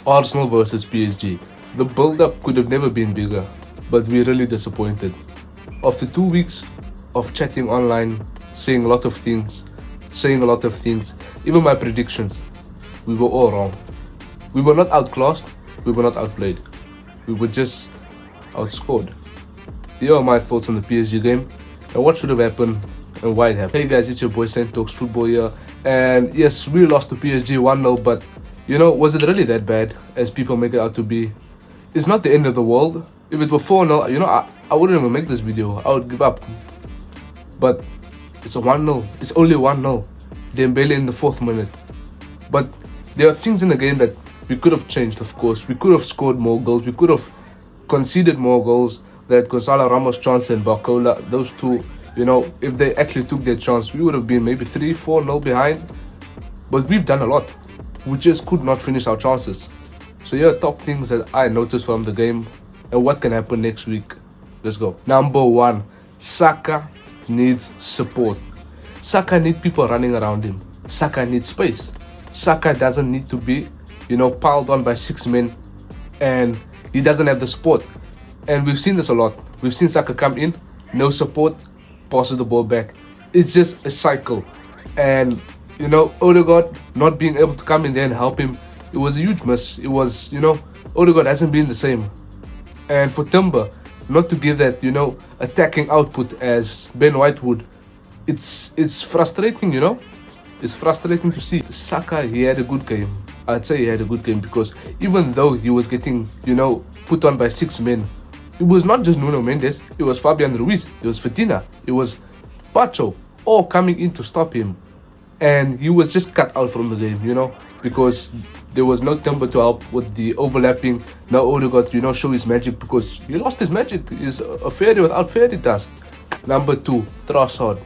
Arsenal vs Psg. The build-up could have never been bigger, but we're really disappointed. After 2 weeks of chatting online, saying a lot of things, even my predictions, we were all wrong. We were not outclassed, we were not outplayed. We were just outscored. Here are my thoughts on the PSG game and what should have happened and why it happened. Hey guys, it's your boy Saint Talks Football here. And yes, we lost to PSG 1-0, but was it really that bad as people make it out to be? It's not the end of the world. If it were 4-0, I wouldn't even make this video. I would give up. But it's a 1-0. It's only 1-0. Dembele in the 4th minute. But there are things in the game that we could have changed, of course. We could have scored more goals. We could have conceded more goals. That Gonzalo Ramos' chance and Barcola, those two, if they actually took their chance, we would have been maybe 3-4-0 behind. But we've done a lot. We just could not finish our chances. So here are top things that I noticed from the game and what can happen next week. Let's go. Number 1, Saka needs support. Saka needs people running around him. Saka needs space. Saka doesn't need to be, piled on by 6 men, and he doesn't have the support. And we've seen this a lot. We've seen Saka come in, no support, passes the ball back. It's just a cycle. And, Odegaard not being able to come in there and help him, it was a huge miss. It was, Odegaard hasn't been the same. And for Timber, not to give that, attacking output as Ben White would, it's frustrating, It's frustrating to see. Saka, he had a good game. I'd say he had a good game because even though he was getting, put on by 6 men, it was not just Nuno Mendes, it was Fabian Ruiz, it was Fatina, it was Pacho, all coming in to stop him. And he was just cut out from the game, because there was no Timber to help with the overlapping. No Odegaard, show his magic because he lost his magic. He's a fairy without fairy dust. Number 2, Trossard.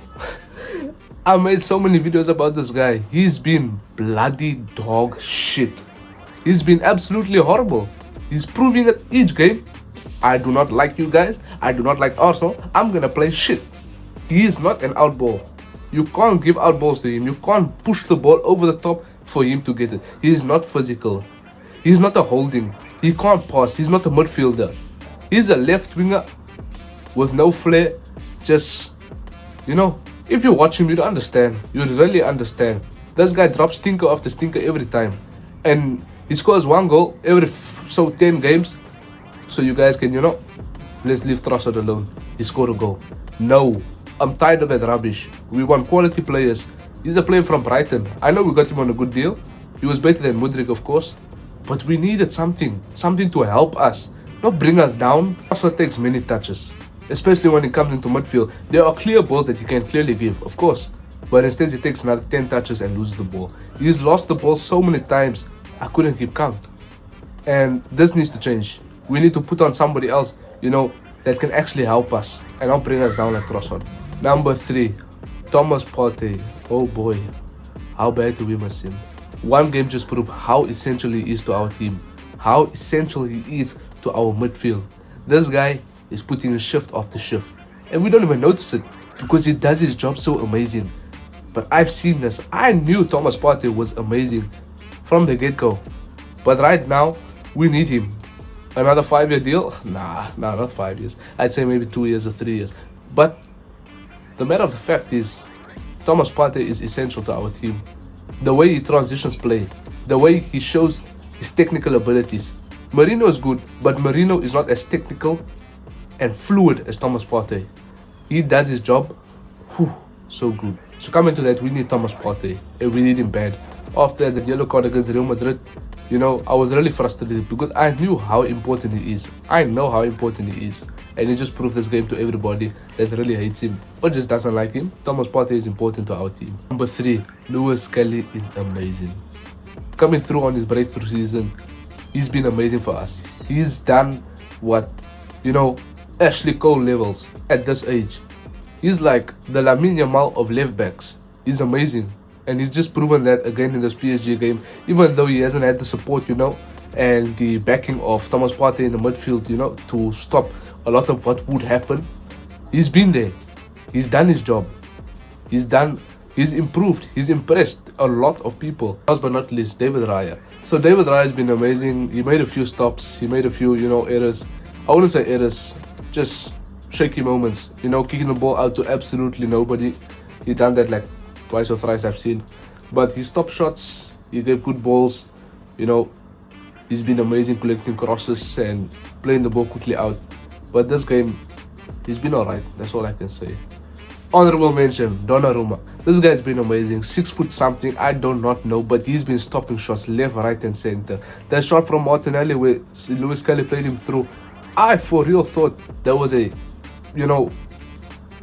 I made so many videos about this guy. He's been bloody dog shit. He's been absolutely horrible. He's proving it each game. I do not like you guys. I do not like Arsenal. I'm gonna play shit. He is not an outball. You can't give out balls to him. You can't push the ball over the top for him to get it. He is not physical. He's not a holding. He can't pass. He's not a midfielder. He's a left winger with no flair. Just, if you watch him, you'd understand. You'd really understand. This guy drops stinker after stinker every time. And he scores 1 goal every 10 games. So you guys can, let's leave Trossard alone. He scored a goal. No, I'm tired of that rubbish. We want quality players. He's a player from Brighton. I know we got him on a good deal. He was better than Mudryk, of course. But we needed something to help us, not bring us down. Trossard takes many touches, especially when he comes into midfield. There are clear balls that he can clearly give, of course. But instead he takes another 10 touches and loses the ball. He's lost the ball so many times, I couldn't keep count. And this needs to change. We need to put on somebody else, that can actually help us and not bring us down like Trossard. Number 3, Thomas Partey. Oh boy, how bad do we miss him? One game just proved how essential he is to our team, how essential he is to our midfield. This guy is putting in shift after shift, and we don't even notice it because he does his job so amazing. But I've seen this. I knew Thomas Partey was amazing from the get-go, but right now we need him. Another 5-year deal? Nah, not 5 years. I'd say maybe 2 years or 3 years. But the matter of the fact is, Thomas Partey is essential to our team. The way he transitions play, the way he shows his technical abilities. Merino is good, but Merino is not as technical and fluid as Thomas Partey. He does his job, so good. So coming to that, we need Thomas Partey, and we need him bad. After the yellow card against Real Madrid, I was really frustrated because I knew how important he is. I know how important he is. And he just proved this game to everybody that really hates him or just doesn't like him. Thomas Partey is important to our team. Number 3, Lewis Kelly is amazing. Coming through on his breakthrough season, he's been amazing for us. He's done what, Ashley Cole levels at this age. He's like the Lamine Yamal of left backs. He's amazing. And he's just proven that again in this PSG game, even though he hasn't had the support, and the backing of Thomas Partey in the midfield, to stop a lot of what would happen. He's been there. He's done his job. He's done He's improved. He's impressed a lot of people. Last but not least, David Raya. So David Raya has been amazing. He made a few stops. He made a few, errors. I wouldn't say errors, just shaky moments. Kicking the ball out to absolutely nobody. He done that like twice or thrice I've seen. But he stopped shots. He gave good balls. He's been amazing collecting crosses and playing the ball quickly out. But this game, he's been alright. That's all I can say. Honorable mention, Donnarumma. This guy's been amazing. 6 foot something, I do not know, but he's been stopping shots left, right, and center. That shot from Martinelli where Lewis Kelly played him through, I for real thought that was a,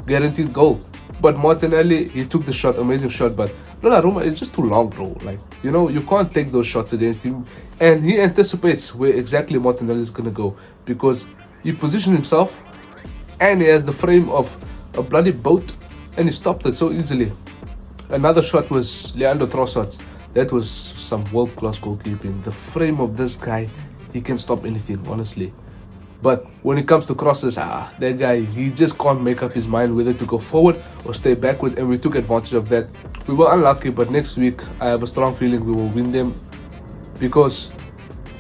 guaranteed goal. But Martinelli, he took the shot, amazing shot, but Donnarumma is just too long, bro. Like, you can't take those shots against him. And he anticipates where exactly Martinelli is gonna go because he positioned himself and he has the frame of a bloody boat and he stopped it so easily. Another shot was Leandro Trossard's. That was some world-class goalkeeping. The frame of this guy, he can stop anything, honestly. But when it comes to crosses, that guy, he just can't make up his mind whether to go forward or stay backwards, and we took advantage of that. We were unlucky, but next week I have a strong feeling we will win them because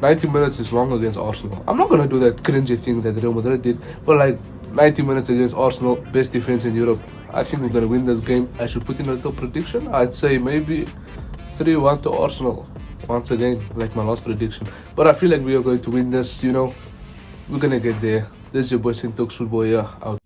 90 minutes is long against Arsenal. I'm not going to do that cringy thing that Real Madrid did, but like 90 minutes against Arsenal, best defense in Europe. I think we're going to win this game. I should put in a little prediction. I'd say maybe 3-1 to Arsenal. Once again, like my last prediction. But I feel like we are going to win this, We're going to get there. This is your boy Sintox Football here, out.